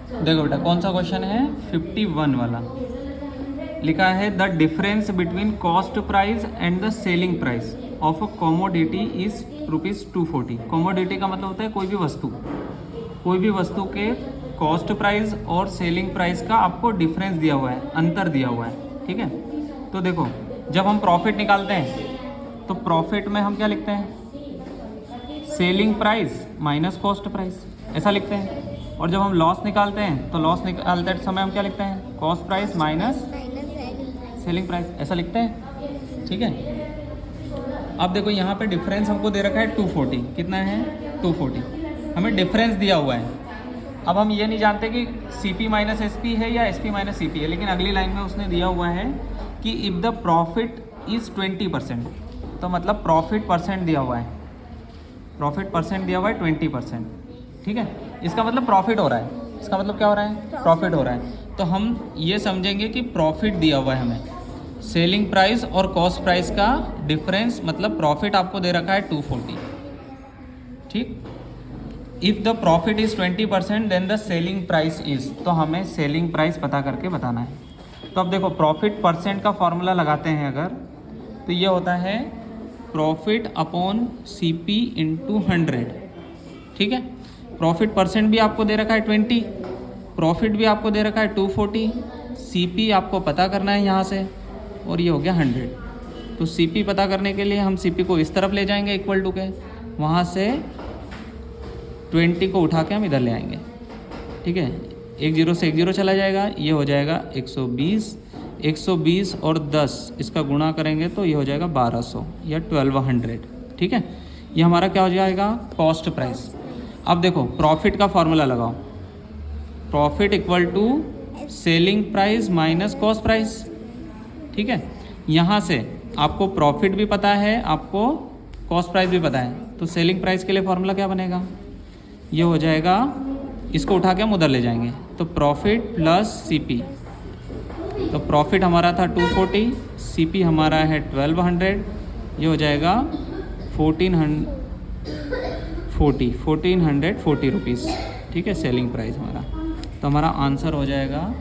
देखो बेटा कौन सा क्वेश्चन है, 51 वाला। लिखा है the difference between cost price and the selling price of a commodity is ₹240। Commodity का मतलब होता है कोई भी वस्तु, कोई भी वस्तु के कॉस्ट प्राइस और सेलिंग प्राइस का आपको डिफरेंस दिया हुआ है, अंतर दिया हुआ है, ठीक है। तो देखो जब हम प्रॉफिट निकालते हैं तो प्रॉफिट में हम क्या लिखते हैं, selling price minus cost price, ऐसा लिखते हैं। और जब हम लॉस निकालते हैं तो लॉस निकालते समय हम क्या लिखते हैं, cost price minus selling price, ऐसा लिखते हैं, ठीक है। अब देखो यहाँ पे डिफरेंस हमको दे रखा है 240, कितना है 240, हमें डिफरेंस दिया हुआ है। अब हम ये नहीं जानते कि CP माइनस SP है या SP माइनस CP है, लेकिन अगली लाइन में उसने दिया हुआ है कि इफ़ द प्रॉफिट इज़ 20%, तो मतलब प्रॉफिट परसेंट दिया हुआ है, प्रॉफिट परसेंट दिया हुआ है 20%, ठीक है। इसका मतलब प्रॉफिट हो रहा है, इसका मतलब क्या हो रहा है, प्रॉफिट हो रहा है। तो हम ये समझेंगे कि प्रॉफिट दिया हुआ है हमें, सेलिंग प्राइस और कॉस्ट प्राइस का डिफरेंस, मतलब प्रॉफिट आपको दे रखा है 240, ठीक। If the profit is 20% then the selling price is, तो हमें सेलिंग प्राइस पता करके बताना है। तो अब देखो प्रॉफिट परसेंट का फॉर्मूला लगाते हैं अगर, तो ये होता है प्रॉफिट अपॉन CP इंटू 100, ठीक है। प्रॉफिट परसेंट भी आपको दे रखा है 20, प्रॉफिट भी आपको दे रखा है 240, CP आपको पता करना है यहाँ से, और ये हो गया 100। तो CP पता करने के लिए हम CP को इस तरफ ले जाएंगे इक्वल टू के, वहाँ से 20 को उठा के हम इधर ले आएंगे, ठीक है। 1 0 से 1 0 चला जाएगा, ये हो जाएगा 120, 120 और 10 इसका गुणा करेंगे तो ये हो जाएगा 1200 या 1200, ठीक है। ये हमारा क्या हो जाएगा, कॉस्ट प्राइस। अब देखो प्रॉफिट का फॉर्मूला लगाओ, profit equal to selling price minus cost price, ठीक है। यहाँ से आपको प्रॉफिट भी पता है, आपको कॉस्ट प्राइस भी पता है, तो सेलिंग प्राइस के लिए फॉर्मूला क्या बनेगा, ये हो जाएगा, इसको उठा के हम उधर ले जाएंगे, तो प्रॉफिट प्लस CP। तो प्रॉफिट हमारा था 240, CP हमारा है 1200, ये हो जाएगा 1440 रुपीज़, ठीक है, सेलिंग प्राइस हमारा। तो हमारा आंसर हो जाएगा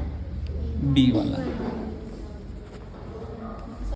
B वाला।